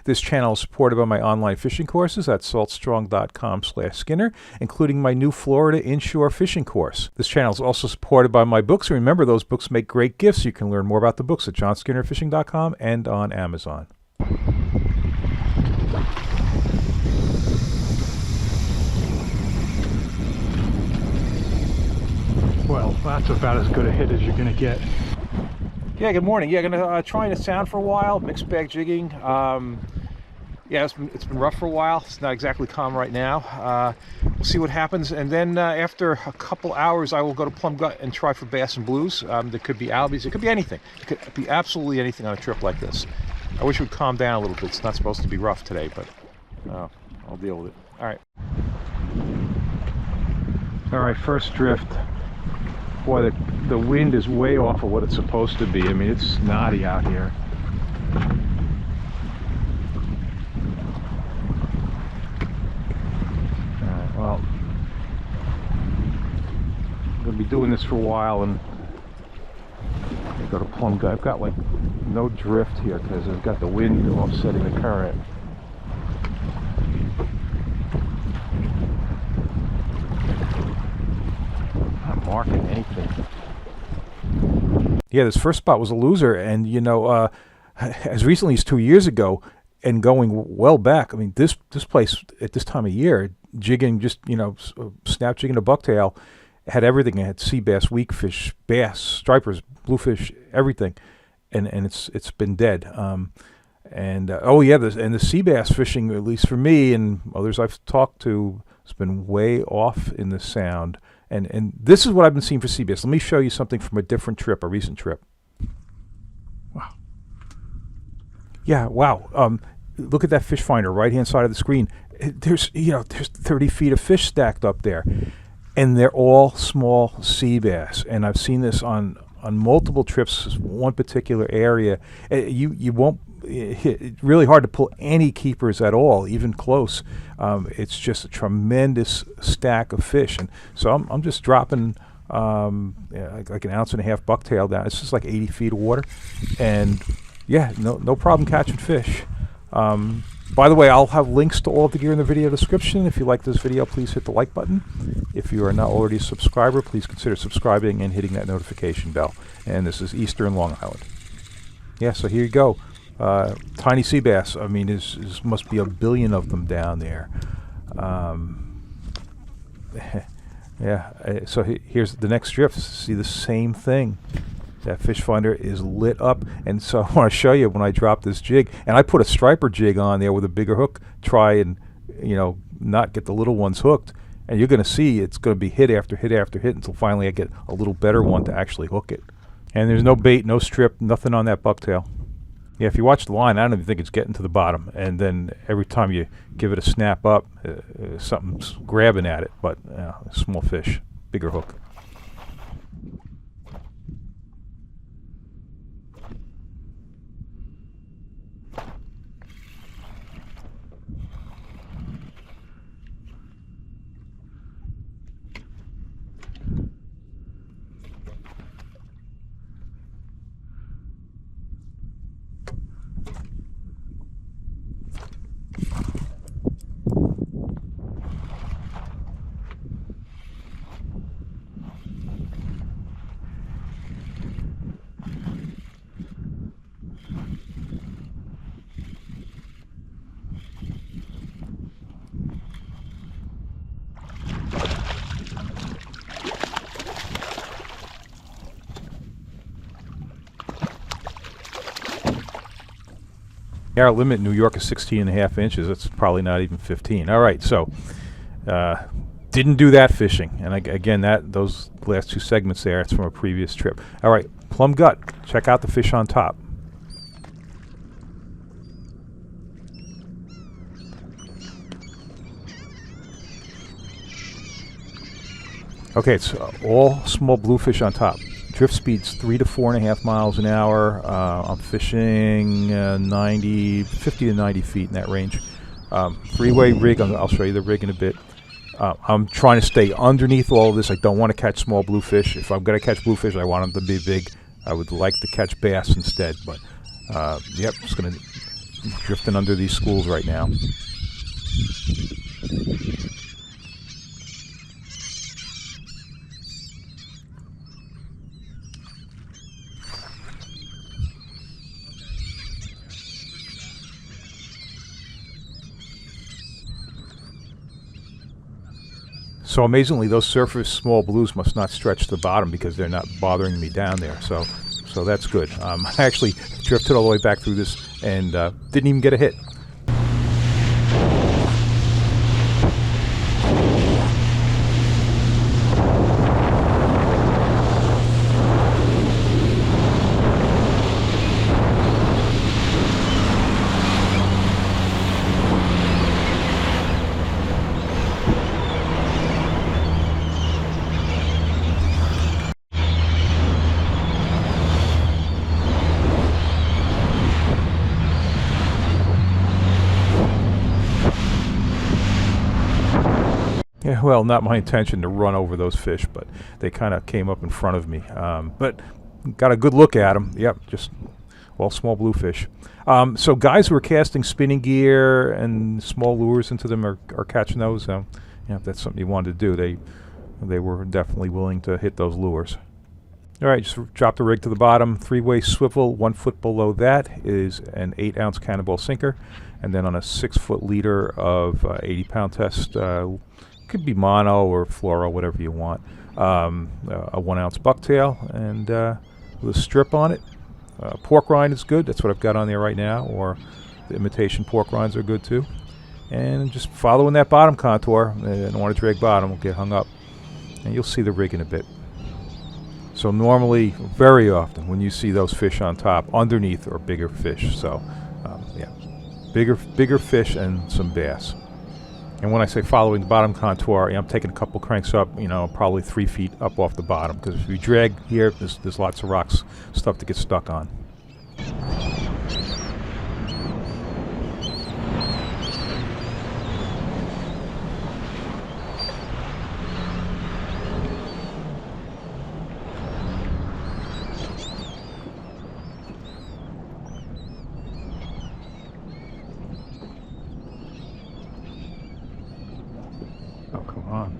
This channel is supported by my online fishing courses at saltstrong.com/Skinner, including my new Florida inshore fishing course. This channel is also supported by my books. Remember, those books make great gifts. You can learn more about the books at johnskinnerfishing.com and on Amazon. Well, that's about as good a hit as you're going to get. Yeah, good morning. Yeah, gonna trying to sound for a while. Mixed bag jigging. Yeah, it's been rough for a while. It's not exactly calm right now. We'll see what happens, and then after a couple hours, I will go to Plum Gut and try for bass and blues. There could be albies. It could be anything. It could be absolutely anything on a trip like this. I wish it would calm down a little bit. It's not supposed to be rough today, but I'll deal with it. All right. All right, first drift. Boy, the wind is way off of what it's supposed to be. I mean, it's snotty out here. Alright, well, I'm going to be doing this for a while, and I go to Plum Gut. I've got like no drift here because I've got the wind offsetting the current. Marking anything. Yeah, this first spot was a loser, and you know, as recently as 2 years ago, and going well back. I mean, this place at this time of year, jigging, just snap jigging a bucktail, had everything. It had sea bass, weakfish, bass, stripers, bluefish, everything, and it's been dead. The sea bass fishing, at least for me and others I've talked to, has been way off in the sound. And this is what I've been seeing for sea bass. Let me show you something from a different trip, a recent trip. Wow. Yeah, wow. Look at that fish finder, right-hand side of the screen. There's 30 feet of fish stacked up there, and they're all small sea bass. And I've seen this on multiple trips. One particular area, you won't. It's really hard to pull any keepers at all, even close. It's just a tremendous stack of fish, and so I'm just dropping like an ounce and a half bucktail down. It's just like 80 feet of water, and yeah, no problem catching fish. By the way, I'll have links to all of the gear in the video description. If you like this video, please hit the like button. If you are not already a subscriber, please consider subscribing and hitting that notification bell. And this is Eastern Long Island. Yeah, so here you go. Tiny sea bass. I mean, must be a billion of them down there. Yeah. So here's the next drift. See the same thing. That fish finder is lit up, and so I want to show you when I drop this jig. And I put a striper jig on there with a bigger hook. Try and not get the little ones hooked. And you're going to see it's going to be hit after hit after hit until finally I get a little better one to actually hook it. And there's no bait, no strip, nothing on that bucktail. Yeah, if you watch the line, I don't even think it's getting to the bottom. And then every time you give it a snap up, something's grabbing at it. But small fish, bigger hook. Our limit in New York is 16.5 inches. That's probably not even 15. All right, so didn't do that fishing. And again, those last two segments there, it's from a previous trip. All right, Plum Gut. Check out the fish on top. Okay, it's all small bluefish on top. Drift speed's 3 to 4.5 miles an hour. I'm fishing 50 to 90 feet in that range. Three-way rig. I'll show you the rig in a bit. I'm trying to stay underneath all of this. I don't want to catch small bluefish. If I'm going to catch bluefish, I want them to be big. I would like to catch bass instead. But yep, just going to drifting under these schools right now. So amazingly, those surface small blues must not stretch to the bottom because they're not bothering me down there. So that's good. I actually drifted all the way back through this and didn't even get a hit. Yeah, well, not my intention to run over those fish, but they kind of came up in front of me. But got a good look at them. Yep, just all small bluefish. So guys who are casting spinning gear and small lures into them are catching those. If that's something you wanted to do, they were definitely willing to hit those lures. All right, just drop the rig to the bottom. 3-way swivel. 1 foot below that is an 8-ounce cannonball sinker, and then on a 6-foot leader of 80-pound test. Could be mono or fluoro, whatever you want. A 1-ounce bucktail and with a strip on it. Pork rind is good. That's what I've got on there right now. Or the imitation pork rinds are good too. And just following that bottom contour. I don't want to drag bottom. We'll get hung up. And you'll see the rig in a bit. So normally, very often, when you see those fish on top, underneath are bigger fish. So yeah, bigger fish and some bass. And when I say following the bottom contour, I'm taking a couple cranks up, probably 3 feet up off the bottom. Because if you drag here, there's lots of rocks, stuff to get stuck on. Oh, come on.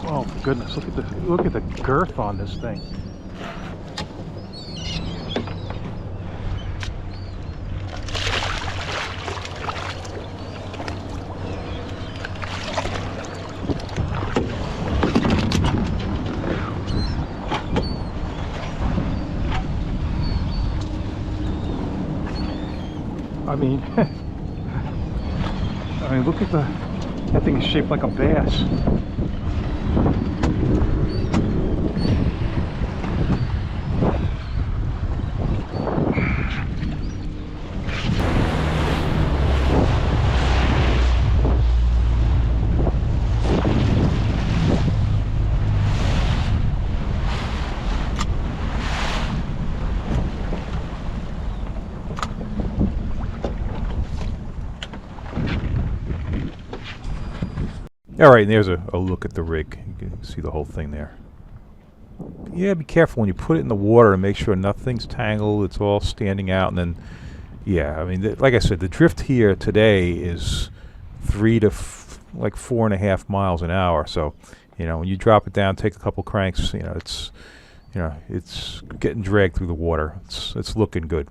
Oh goodness, look at the girth on this thing. I mean, look at that thing is shaped like a bass. All right, and there's a look at the rig. You can see the whole thing there. Yeah, be careful when you put it in the water and make sure nothing's tangled. It's all standing out, and then, yeah, I mean, like I said, the drift here today is 3 to like 4.5 miles an hour. So, you know, when you drop it down, take a couple cranks, it's getting dragged through the water. It's looking good.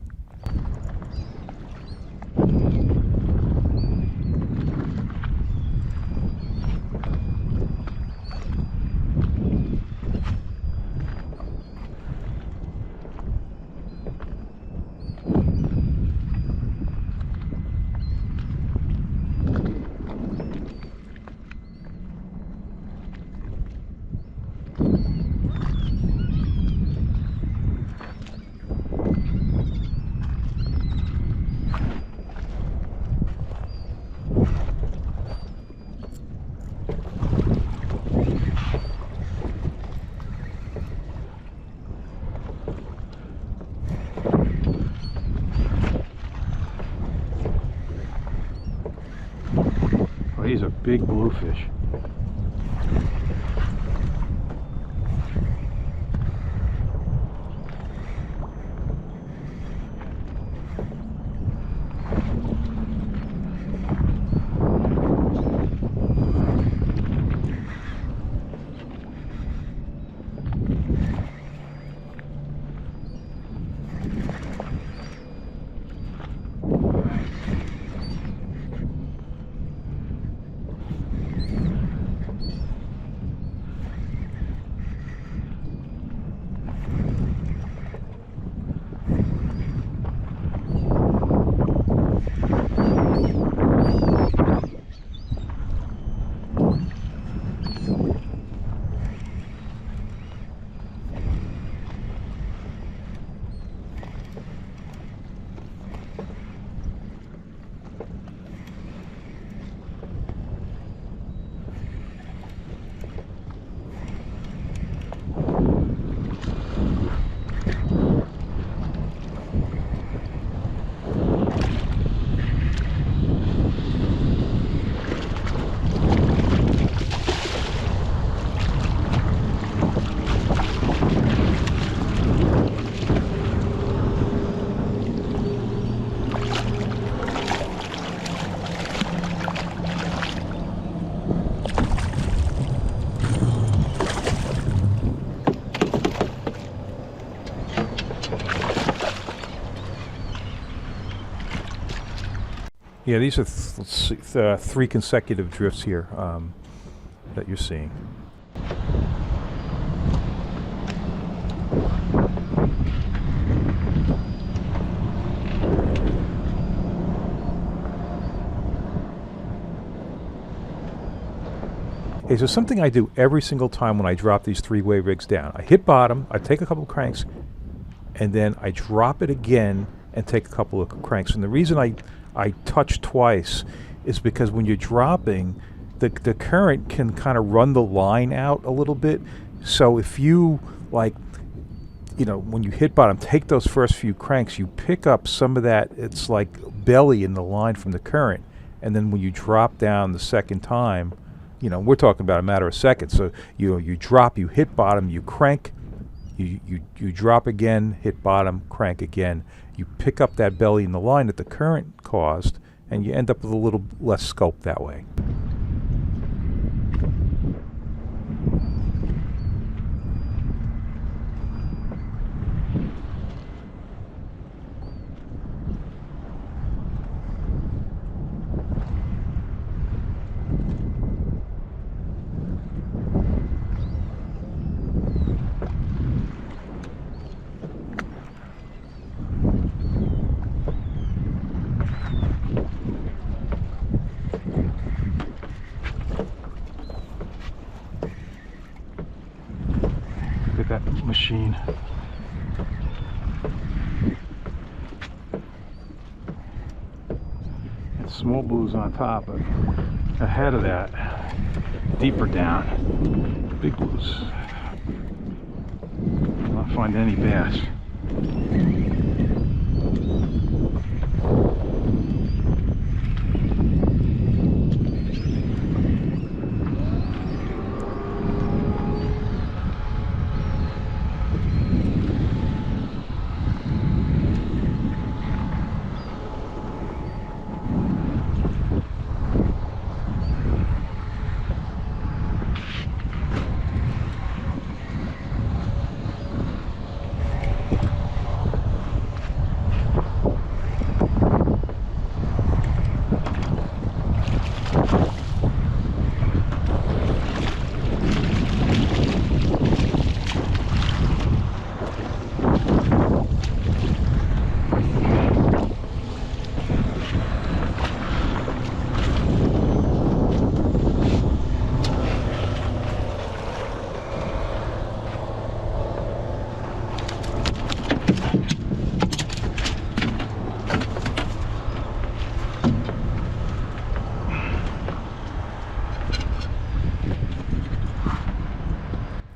Oh, he's a big bluefish. Yeah, these are 3 consecutive drifts here that you're seeing. Okay, so something I do every single time when I drop these 3-way rigs down. I hit bottom, I take a couple cranks, and then I drop it again and take a couple of cranks. And the reason I touch twice is because when you're dropping, the current can kind of run the line out a little bit. So if you, like, you know, when you hit bottom, take those first few cranks, you pick up some of that, it's like belly in the line from the current. And then when you drop down the second time, you know, we're talking about a matter of seconds. So you drop, you hit bottom, you crank, you drop again, hit bottom, crank again. You pick up that belly in the line that the current caused, and you end up with a little less scope that way. That machine. It's small blues on top, but ahead of that, deeper down, big blues. I'm not finding any bass.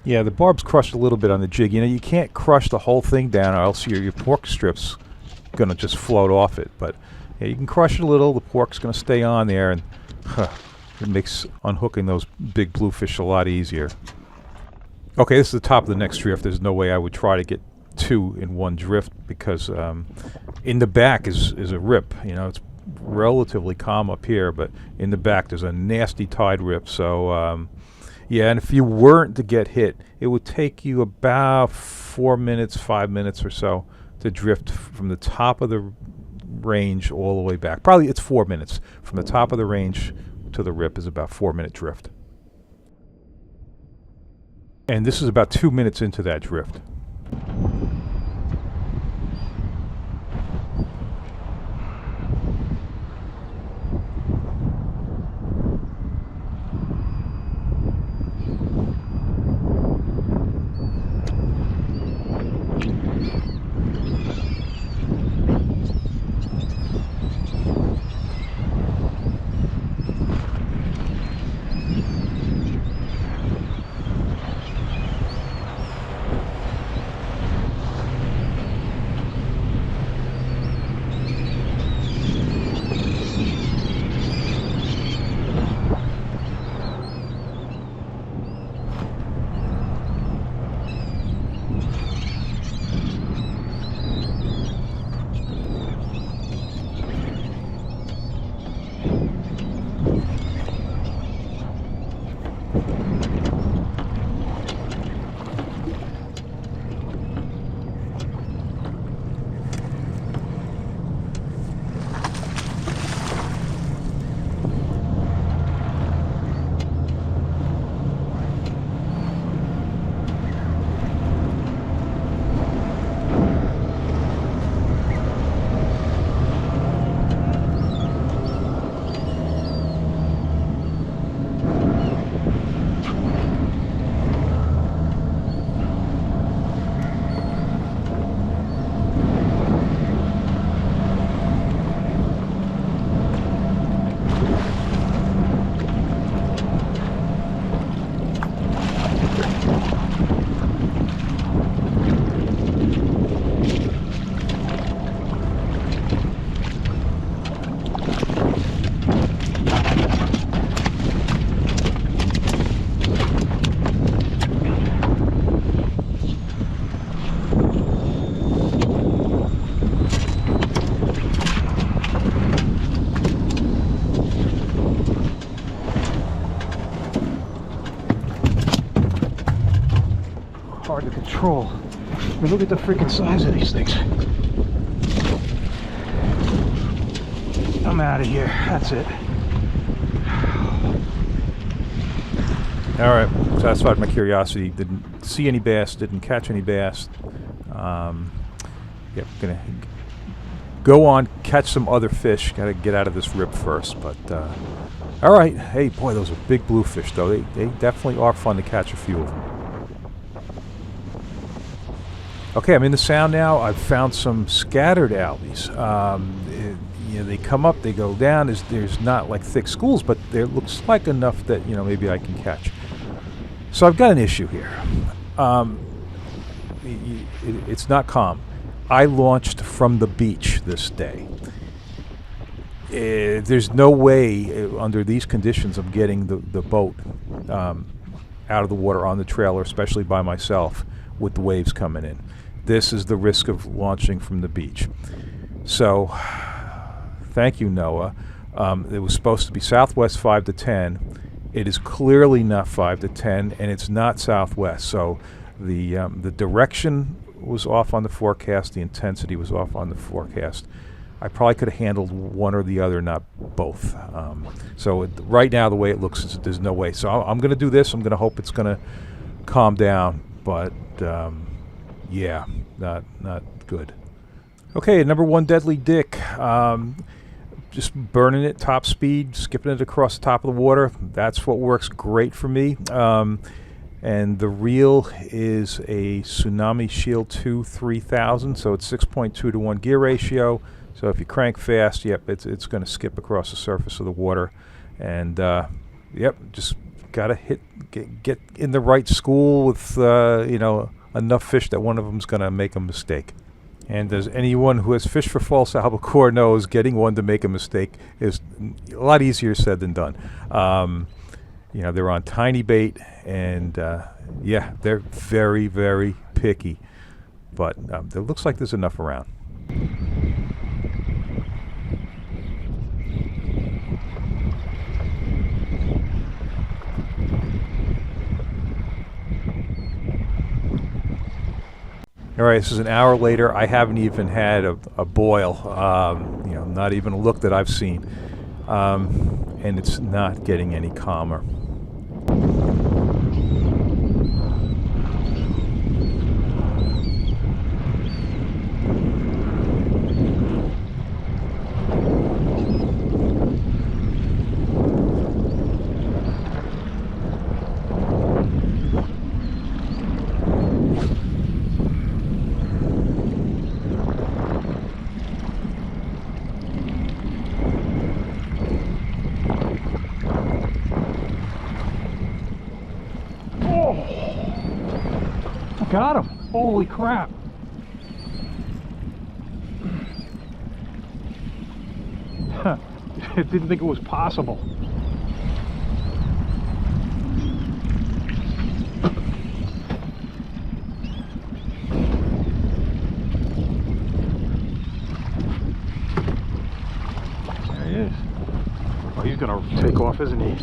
Yeah, the barb's crushed a little bit on the jig. You know, you can't crush the whole thing down, or else your pork strip's going to just float off it. But yeah, you can crush it a little. The pork's going to stay on there, and it makes unhooking those big bluefish a lot easier. Okay, this is the top of the next drift. There's no way I would try to get two in one drift, because in the back is a rip. You know, it's relatively calm up here, but in the back there's a nasty tide rip. So yeah, and if you weren't to get hit, it would take you about 4 minutes, 5 minutes or so to drift from the top of the range all the way back. Probably it's 4 minutes. From the top of the range to the rip is about 4 minute drift. And this is about 2 minutes into that drift. Hard to control. I mean, look at the freaking size of these things. I'm out of here. That's it. All right, satisfied my curiosity. Didn't see any bass. Didn't catch any bass. Yep, gonna go on, catch some other fish. Got to get out of this rip first. But all right. Hey, boy, those are big bluefish, though. They definitely are fun to catch a few of them. Okay, I'm in the sound now. I've found some scattered albies. You know, they come up, they go down. There's not like thick schools, but there looks like enough that, you know, maybe I can catch. So I've got an issue here. It's not calm. I launched from the beach this day. There's no way under these conditions of getting the boat out of the water on the trailer, especially by myself, with the waves coming in. This is the risk of launching from the beach. So, thank you, Noah. It was supposed to be southwest 5 to 10. It is clearly not 5 to 10, and it's not southwest. So, the direction was off on the forecast. The intensity was off on the forecast. I probably could have handled one or the other, not both. So right now, the way it looks, there's no way. So I'm going to do this. I'm going to hope it's going to calm down. But yeah, not good. Okay, number one, Deadly Dick. Just burning it top speed, skipping it across the top of the water. That's what works great for me. And the reel is a Tsunami Shield 2 3000, so it's 6.2 to 1 gear ratio. So if you crank fast, yep, it's going to skip across the surface of the water. And yep, just got to get in the right school with enough fish that one of them's going to make a mistake. And as anyone who has fished for false albacore knows, getting one to make a mistake is a lot easier said than done. They're on tiny bait, and they're very, very picky. But it looks like there's enough around. All right, this is an hour later. I haven't even had a boil, not even a look that I've seen. And it's not getting any calmer. Got him! Holy crap! I didn't think it was possible. There he is. Oh, he's gonna take off, isn't he?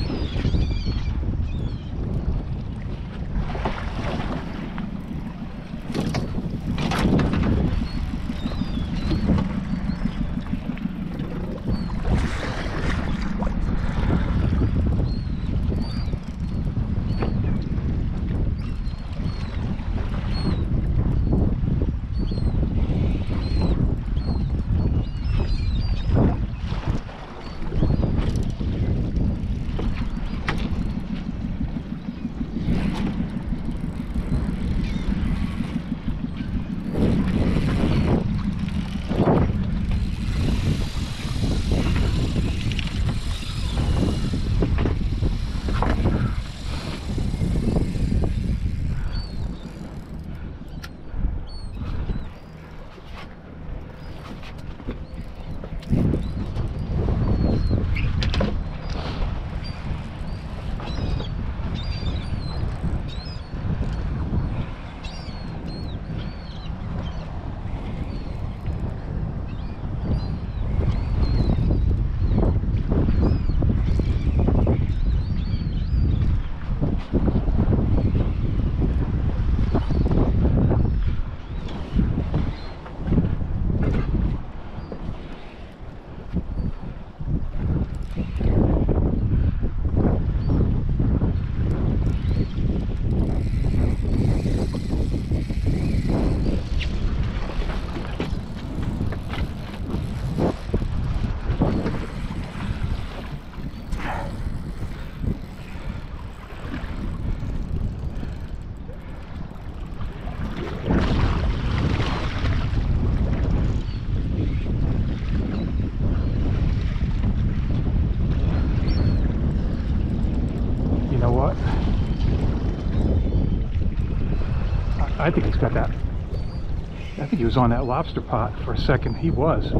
I think he's got that. I think he was on that lobster pot for a second. He was.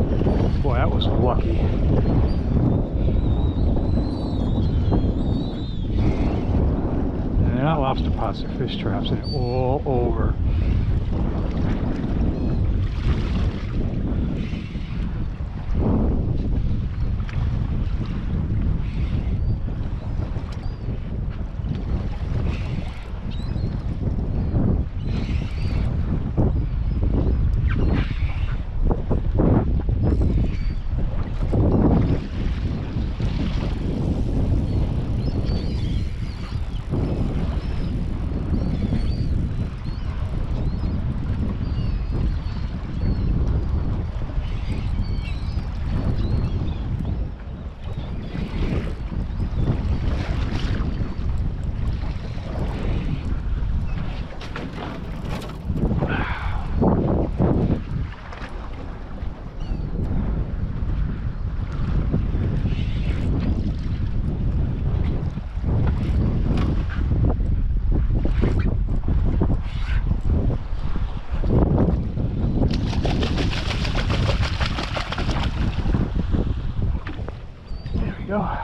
Boy, that was lucky. And they're not lobster pots, they're fish traps. They're all over. we go.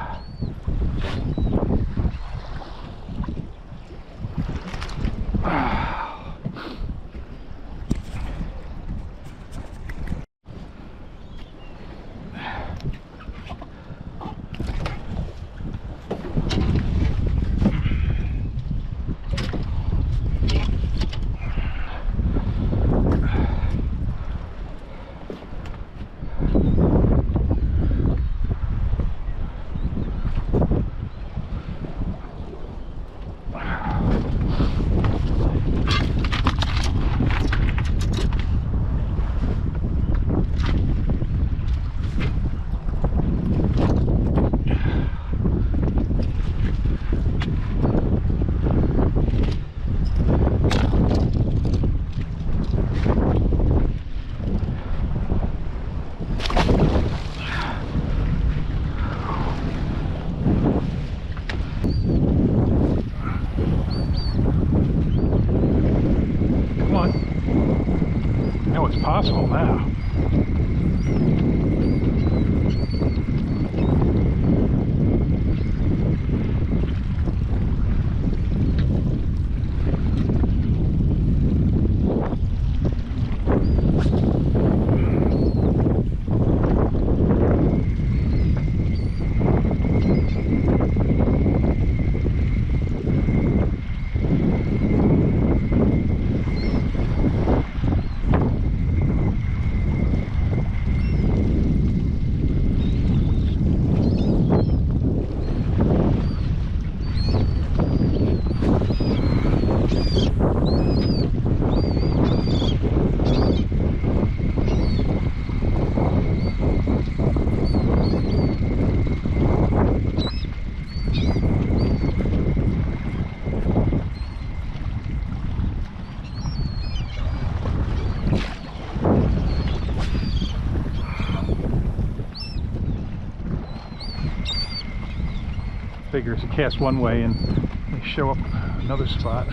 It's possible now. Figures you cast one way and they show up another spot.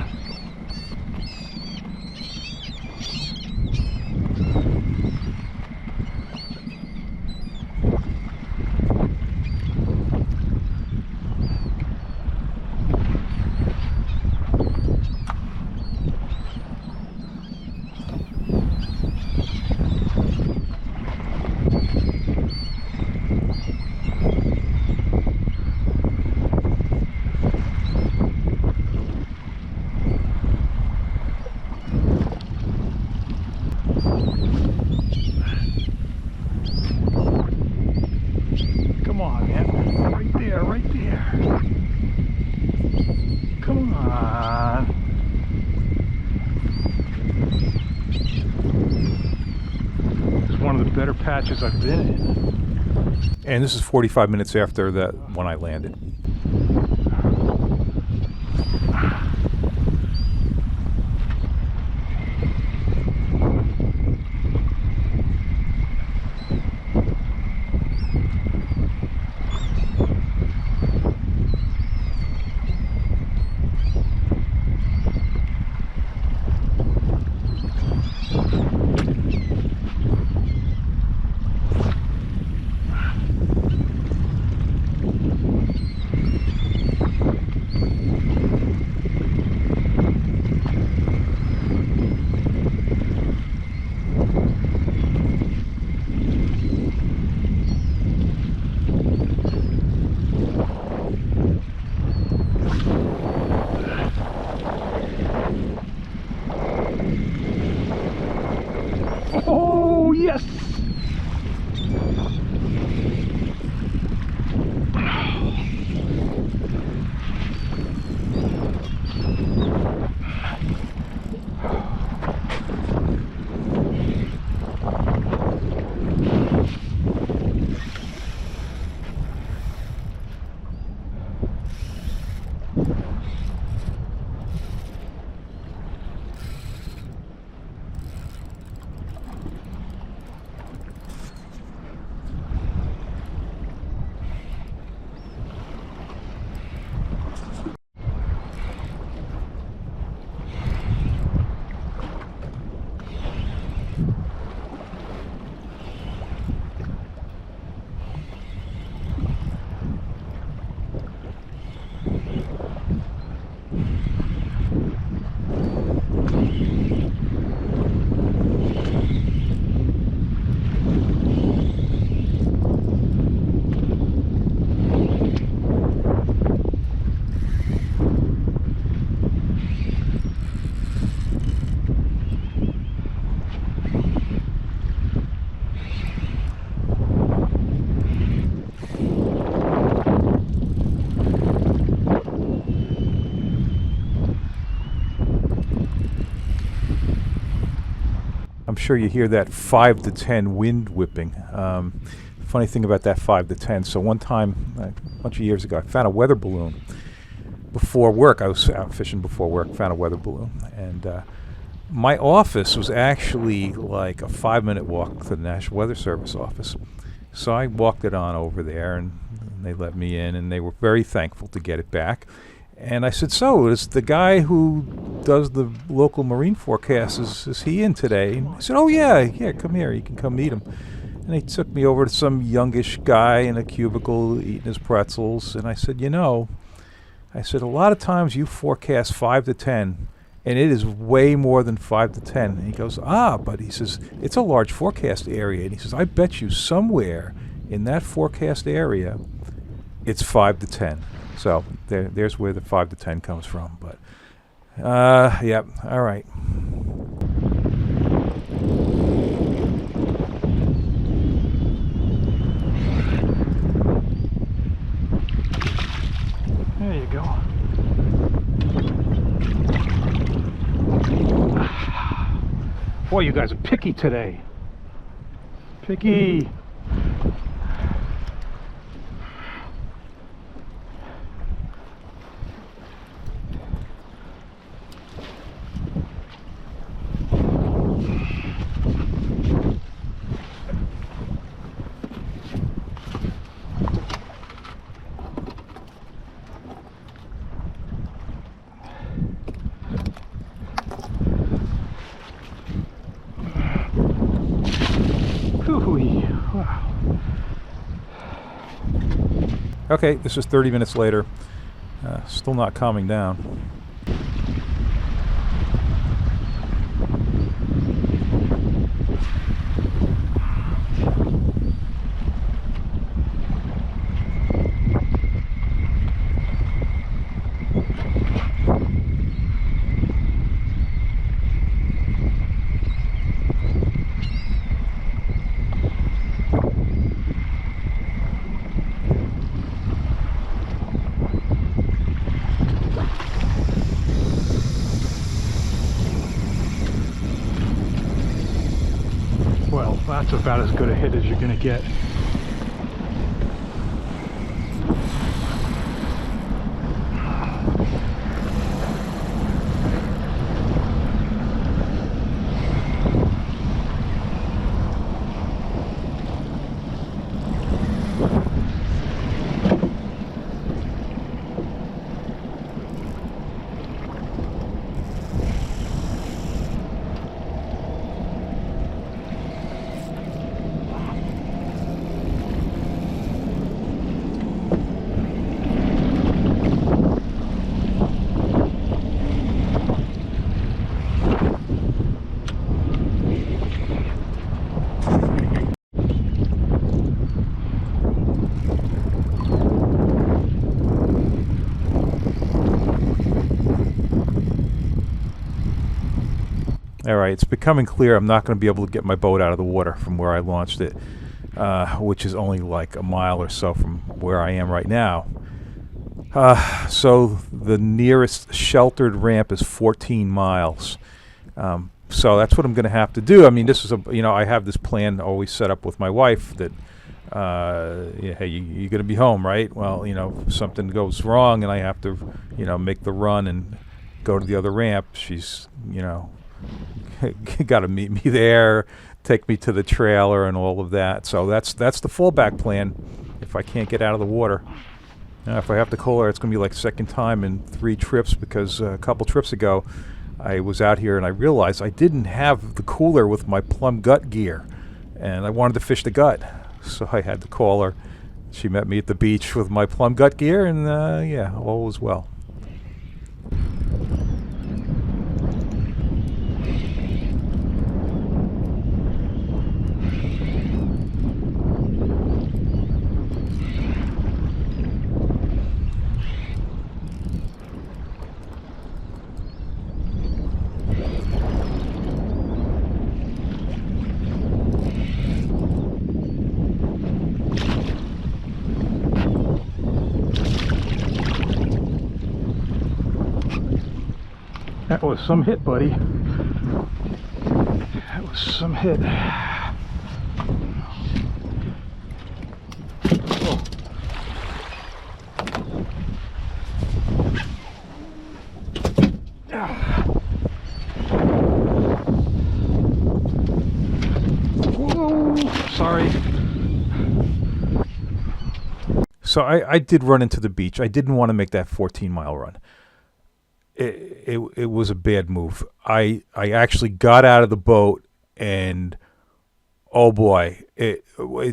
Come on, man. Right there, right there. Come on. It's one of the better patches I've been in. And this is 45 minutes after that when I landed. sure you hear that 5 to 10 wind whipping. Funny thing about that 5 to 10. So one time, a bunch of years ago, I found a weather balloon before work. I was out fishing before work, found a weather balloon. And my office was actually like a 5-minute walk to the National Weather Service office. So I walked it on over there, and they let me in, and they were very thankful to get it back. And I said, so is the guy who does the local marine forecasts, is he in today? And he said, oh yeah, come here, you can come meet him. And he took me over to some youngish guy in a cubicle eating his pretzels. And I said, a lot of times you forecast 5 to 10, and it is way more than 5 to 10. And he goes, but he says, it's a large forecast area. And he says, I bet you somewhere in that forecast area, it's 5 to 10. So there's where the 5 to 10 comes from. But, yeah, all right. There you go. Boy, you guys are picky today. Picky. Wow. Okay, this is 30 minutes later. Still not calming down. Well, that's about as good a hit as you're going to get. All right, it's becoming clear I'm not going to be able to get my boat out of the water from where I launched it, which is only like a mile or so from where I am right now. So the nearest sheltered ramp is 14 miles. So that's what I'm going to have to do. I mean, this is I have this plan always set up with my wife that, hey, you're going to be home, right? Well, if something goes wrong and I have to, make the run and go to the other ramp, she's, got to meet me there, take me to the trailer and all of that. So that's the fallback plan if I can't get out of the water. If I have to call her, it's going to be like second time in 3 trips, because a couple trips ago I was out here and I realized I didn't have the cooler with my Plum Gut gear, and I wanted to fish the gut, so I had to call her. She met me at the beach with my Plum Gut gear, and yeah, all was well. That was some hit, buddy. That was some hit. Oh. Whoa, sorry. So I did run into the beach. I didn't want to make that 14-mile run. It was a bad move. I actually got out of the boat, and oh boy, it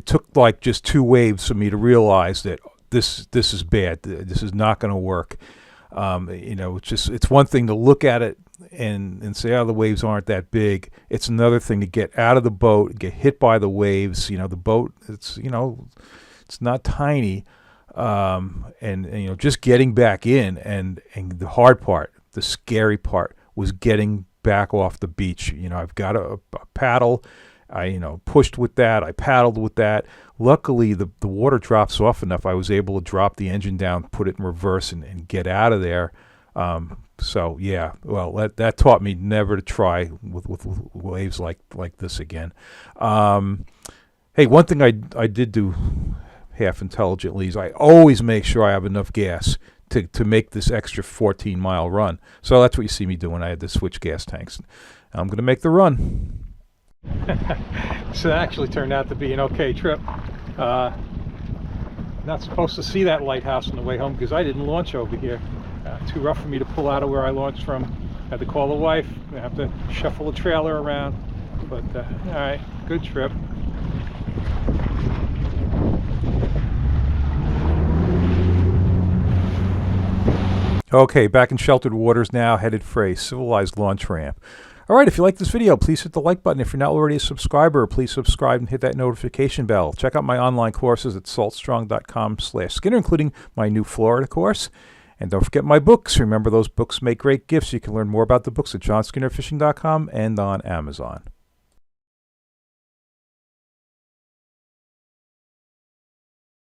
took like just 2 waves for me to realize that this is bad. This is not going to work. It's one thing to look at it and say, oh, the waves aren't that big. It's another thing to get out of the boat, get hit by the waves. The boat, it's not tiny. And just getting back in, and the hard part, the scary part, was getting back off the beach. I've got a paddle. I pushed with that. I paddled with that. Luckily, the water drops off enough. I was able to drop the engine down, put it in reverse, and get out of there. So yeah, well, that taught me never to try with waves like this again. Hey, one thing I did do half intelligently is I always make sure I have enough gas to make this extra 14-mile run. So that's what you see me doing. I had to switch gas tanks. I'm going to make the run. So that actually turned out to be an okay trip. Not supposed to see that lighthouse on the way home because I didn't launch over here. Too rough for me to pull out of where I launched from. Had to call the wife. I have to shuffle the trailer around. But all right, good trip. Okay, back in sheltered waters now, headed for a civilized launch ramp. All right, if you like this video, please hit the like button. If you're not already a subscriber, please subscribe and hit that notification bell. Check out my online courses at saltstrong.com/Skinner, including my new Florida course. And don't forget my books. Remember, those books make great gifts. You can learn more about the books at johnskinnerfishing.com and on Amazon.